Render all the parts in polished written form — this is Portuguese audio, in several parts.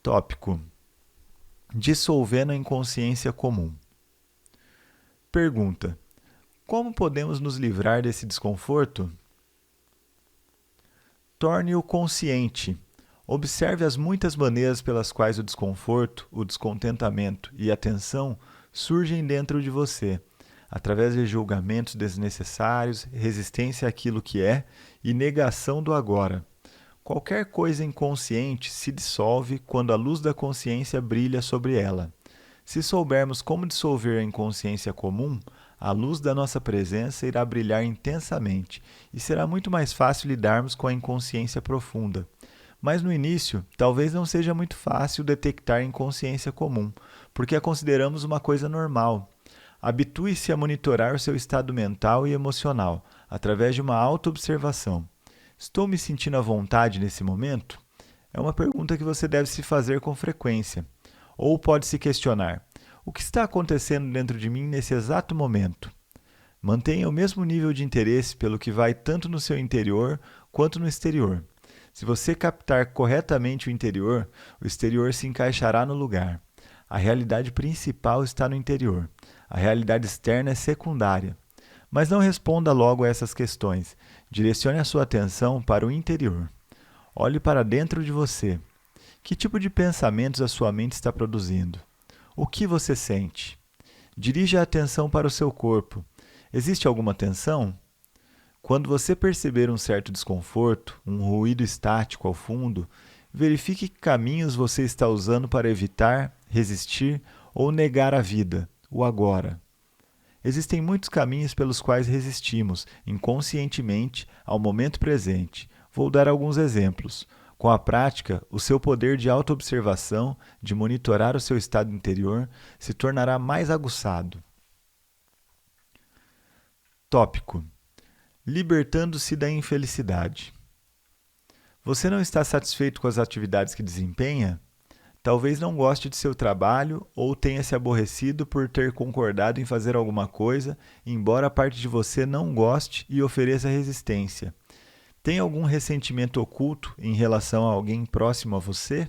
Tópico: dissolvendo a inconsciência comum. Pergunta: como podemos nos livrar desse desconforto? Torne-o consciente. Observe as muitas maneiras pelas quais o desconforto, o descontentamento e a tensão surgem dentro de você, através de julgamentos desnecessários, resistência àquilo que é e negação do agora. Qualquer coisa inconsciente se dissolve quando a luz da consciência brilha sobre ela. Se soubermos como dissolver a inconsciência comum, a luz da nossa presença irá brilhar intensamente e será muito mais fácil lidarmos com a inconsciência profunda. Mas no início, talvez não seja muito fácil detectar a inconsciência comum, porque a consideramos uma coisa normal. Habitue-se a monitorar o seu estado mental e emocional, através de uma autoobservação. Estou me sentindo à vontade nesse momento? É uma pergunta que você deve se fazer com frequência. Ou pode se questionar: o que está acontecendo dentro de mim nesse exato momento? Mantenha o mesmo nível de interesse pelo que vai tanto no seu interior quanto no exterior. Se você captar corretamente o interior, o exterior se encaixará no lugar. A realidade principal está no interior. A realidade externa é secundária. Mas não responda logo a essas questões. Direcione a sua atenção para o interior. Olhe para dentro de você. Que tipo de pensamentos a sua mente está produzindo? O que você sente? Dirija a atenção para o seu corpo. Existe alguma tensão? Quando você perceber um certo desconforto, um ruído estático ao fundo, verifique que caminhos você está usando para evitar, resistir ou negar a vida, o agora. Existem muitos caminhos pelos quais resistimos, inconscientemente, ao momento presente. Vou dar alguns exemplos. Com a prática, o seu poder de autoobservação, de monitorar o seu estado interior, se tornará mais aguçado. Tópico: libertando-se da infelicidade. Você não está satisfeito com as atividades que desempenha? Talvez não goste de seu trabalho ou tenha se aborrecido por ter concordado em fazer alguma coisa, embora parte de você não goste e ofereça resistência. Tem algum ressentimento oculto em relação a alguém próximo a você?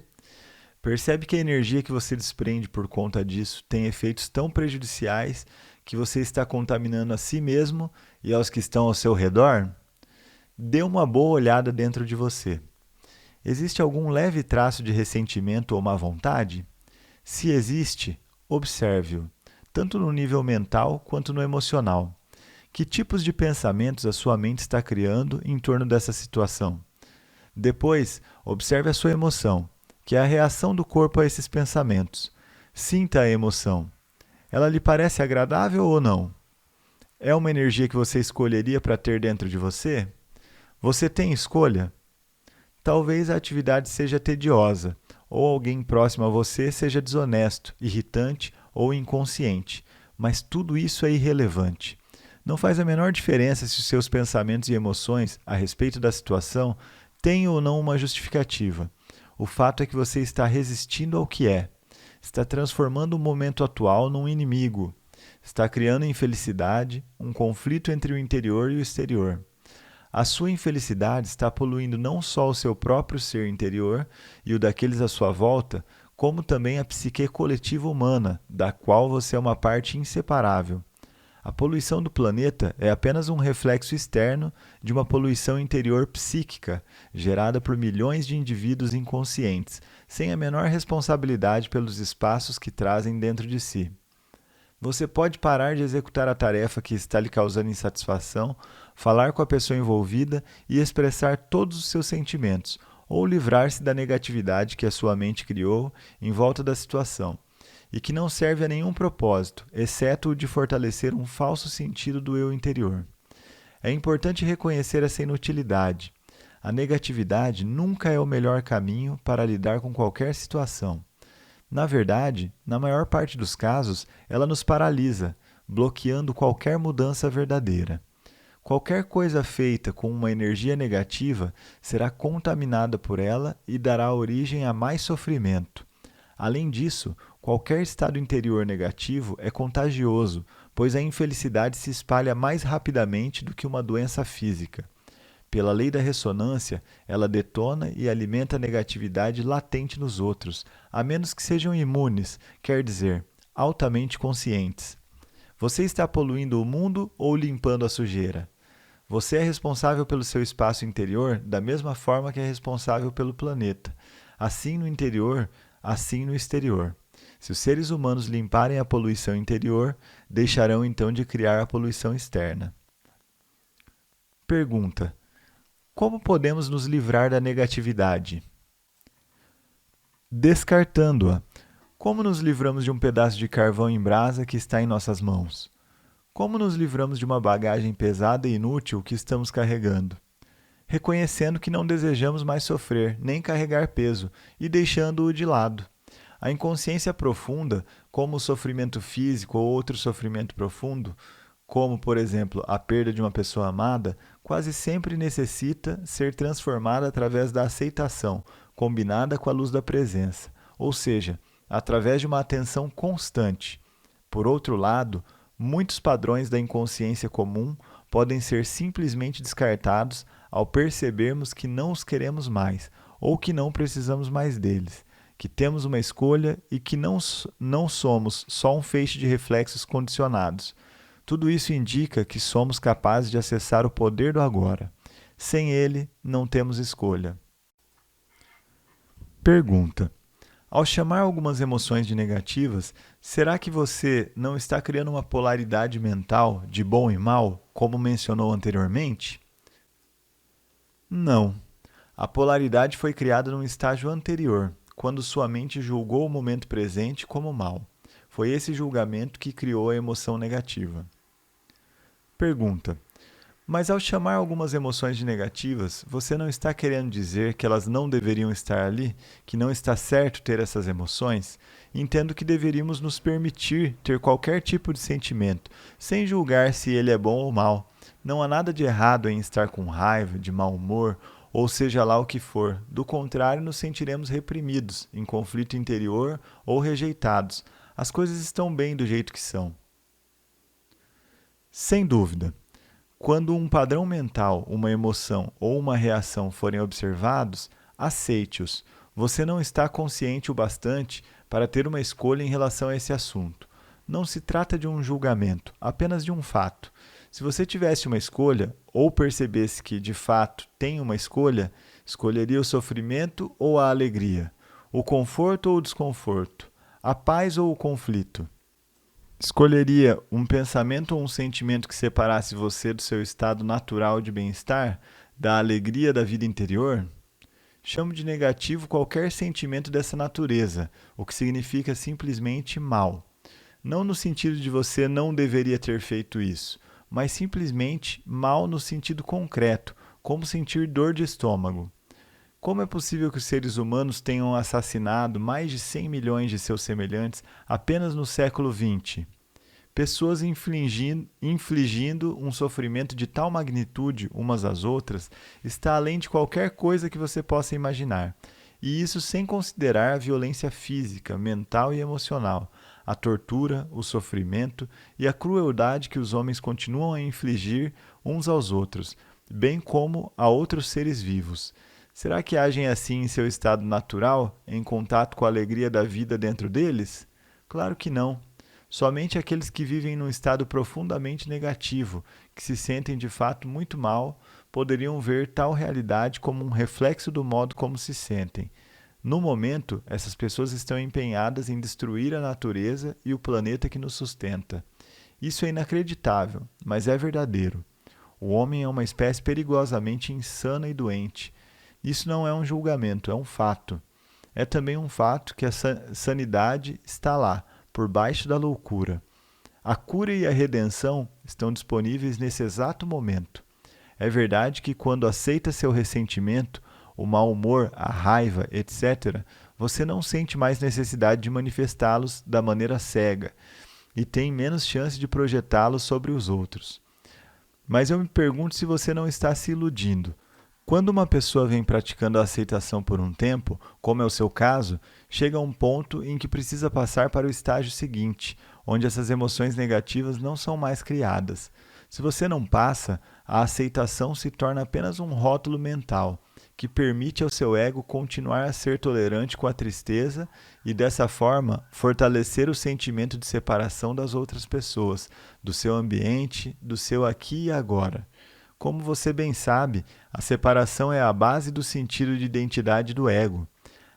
Percebe que a energia que você desprende por conta disso tem efeitos tão prejudiciais que você está contaminando a si mesmo e aos que estão ao seu redor? Dê uma boa olhada dentro de você. Existe algum leve traço de ressentimento ou má vontade? Se existe, observe-o, tanto no nível mental quanto no emocional. Que tipos de pensamentos a sua mente está criando em torno dessa situação? Depois, observe a sua emoção, que é a reação do corpo a esses pensamentos. Sinta a emoção. Ela lhe parece agradável ou não? É uma energia que você escolheria para ter dentro de você? Você tem escolha? Talvez a atividade seja tediosa, ou alguém próximo a você seja desonesto, irritante ou inconsciente, mas tudo isso é irrelevante. Não faz a menor diferença se os seus pensamentos e emoções a respeito da situação têm ou não uma justificativa. O fato é que você está resistindo ao que é. Está transformando o momento atual num inimigo. Está criando infelicidade, um conflito entre o interior e o exterior. A sua infelicidade está poluindo não só o seu próprio ser interior e o daqueles à sua volta, como também a psique coletiva humana, da qual você é uma parte inseparável. A poluição do planeta é apenas um reflexo externo de uma poluição interior psíquica, gerada por milhões de indivíduos inconscientes, sem a menor responsabilidade pelos espaços que trazem dentro de si. Você pode parar de executar a tarefa que está lhe causando insatisfação, falar com a pessoa envolvida e expressar todos os seus sentimentos, ou livrar-se da negatividade que a sua mente criou em volta da situação, e que não serve a nenhum propósito, exceto o de fortalecer um falso sentido do eu interior. É importante reconhecer essa inutilidade. A negatividade nunca é o melhor caminho para lidar com qualquer situação. Na verdade, na maior parte dos casos, ela nos paralisa, bloqueando qualquer mudança verdadeira. Qualquer coisa feita com uma energia negativa será contaminada por ela e dará origem a mais sofrimento. Além disso, qualquer estado interior negativo é contagioso, pois a infelicidade se espalha mais rapidamente do que uma doença física. Pela lei da ressonância, ela detona e alimenta a negatividade latente nos outros, a menos que sejam imunes, quer dizer, altamente conscientes. Você está poluindo o mundo ou limpando a sujeira? Você é responsável pelo seu espaço interior da mesma forma que é responsável pelo planeta. Assim no interior, assim no exterior. Se os seres humanos limparem a poluição interior, deixarão então de criar a poluição externa. Pergunta: como podemos nos livrar da negatividade? Descartando-a. Como nos livramos de um pedaço de carvão em brasa que está em nossas mãos? Como nos livramos de uma bagagem pesada e inútil que estamos carregando? Reconhecendo que não desejamos mais sofrer, nem carregar peso, e deixando-o de lado. A inconsciência profunda, como o sofrimento físico ou outro sofrimento profundo, como, por exemplo, a perda de uma pessoa amada, quase sempre necessita ser transformada através da aceitação, combinada com a luz da presença, ou seja, através de uma atenção constante. Por outro lado, muitos padrões da inconsciência comum podem ser simplesmente descartados ao percebermos que não os queremos mais ou que não precisamos mais deles, que temos uma escolha e que não somos só um feixe de reflexos condicionados. Tudo isso indica que somos capazes de acessar o poder do agora. Sem ele, não temos escolha. Pergunta: ao chamar algumas emoções de negativas, será que você não está criando uma polaridade mental de bom e mal, como mencionou anteriormente? Não. A polaridade foi criada num estágio anterior, quando sua mente julgou o momento presente como mal. Foi esse julgamento que criou a emoção negativa. Pergunta: mas ao chamar algumas emoções de negativas, você não está querendo dizer que elas não deveriam estar ali, que não está certo ter essas emoções? Entendo que deveríamos nos permitir ter qualquer tipo de sentimento, sem julgar se ele é bom ou mal. Não há nada de errado em estar com raiva, de mau humor, ou seja lá o que for. Do contrário, nos sentiremos reprimidos, em conflito interior ou rejeitados. As coisas estão bem do jeito que são. Sem dúvida. Quando um padrão mental, uma emoção ou uma reação forem observados, aceite-os. Você não está consciente o bastante para ter uma escolha em relação a esse assunto. Não se trata de um julgamento, apenas de um fato. Se você tivesse uma escolha, ou percebesse que, de fato, tem uma escolha, escolheria o sofrimento ou a alegria, o conforto ou o desconforto, a paz ou o conflito. Escolheria um pensamento ou um sentimento que separasse você do seu estado natural de bem-estar, da alegria da vida interior? Chamo de negativo qualquer sentimento dessa natureza, o que significa simplesmente mal. Não no sentido de você não deveria ter feito isso, mas simplesmente mal no sentido concreto, como sentir dor de estômago. Como é possível que os seres humanos tenham assassinado mais de 100 milhões de seus semelhantes apenas no século XX? Pessoas infligindo um sofrimento de tal magnitude umas às outras está além de qualquer coisa que você possa imaginar. E isso sem considerar a violência física, mental e emocional, a tortura, o sofrimento e a crueldade que os homens continuam a infligir uns aos outros, bem como a outros seres vivos. Será que agem assim em seu estado natural, em contato com a alegria da vida dentro deles? Claro que não. Somente aqueles que vivem num estado profundamente negativo, que se sentem de fato muito mal, poderiam ver tal realidade como um reflexo do modo como se sentem. No momento, essas pessoas estão empenhadas em destruir a natureza e o planeta que nos sustenta. Isso é inacreditável, mas é verdadeiro. O homem é uma espécie perigosamente insana e doente. Isso não é um julgamento, é um fato. É também um fato que a sanidade está lá, por baixo da loucura. A cura e a redenção estão disponíveis nesse exato momento. É verdade que quando aceita seu ressentimento, o mau humor, a raiva, etc., você não sente mais necessidade de manifestá-los da maneira cega e tem menos chance de projetá-los sobre os outros. Mas eu me pergunto se você não está se iludindo. Quando uma pessoa vem praticando a aceitação por um tempo, como é o seu caso, chega a um ponto em que precisa passar para o estágio seguinte, onde essas emoções negativas não são mais criadas. Se você não passa, a aceitação se torna apenas um rótulo mental que permite ao seu ego continuar a ser tolerante com a tristeza e, dessa forma, fortalecer o sentimento de separação das outras pessoas, do seu ambiente, do seu aqui e agora. Como você bem sabe, a separação é a base do sentido de identidade do ego.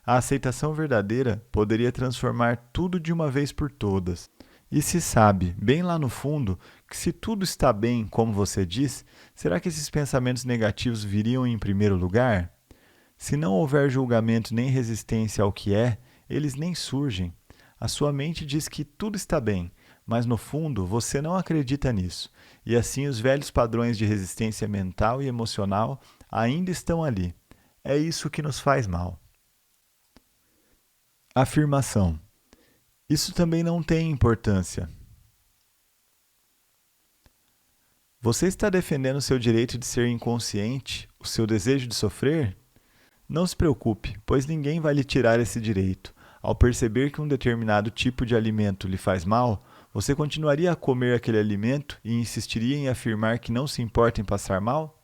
A aceitação verdadeira poderia transformar tudo de uma vez por todas. E se sabe, bem lá no fundo, que se tudo está bem, como você diz, será que esses pensamentos negativos viriam em primeiro lugar? Se não houver julgamento nem resistência ao que é, eles nem surgem. A sua mente diz que tudo está bem, mas no fundo você não acredita nisso, e assim os velhos padrões de resistência mental e emocional ainda estão ali. É isso que nos faz mal. Afirmação: isso também não tem importância. Você está defendendo seu direito de ser inconsciente, o seu desejo de sofrer? Não se preocupe, pois ninguém vai lhe tirar esse direito. Ao perceber que um determinado tipo de alimento lhe faz mal, você continuaria a comer aquele alimento e insistiria em afirmar que não se importa em passar mal?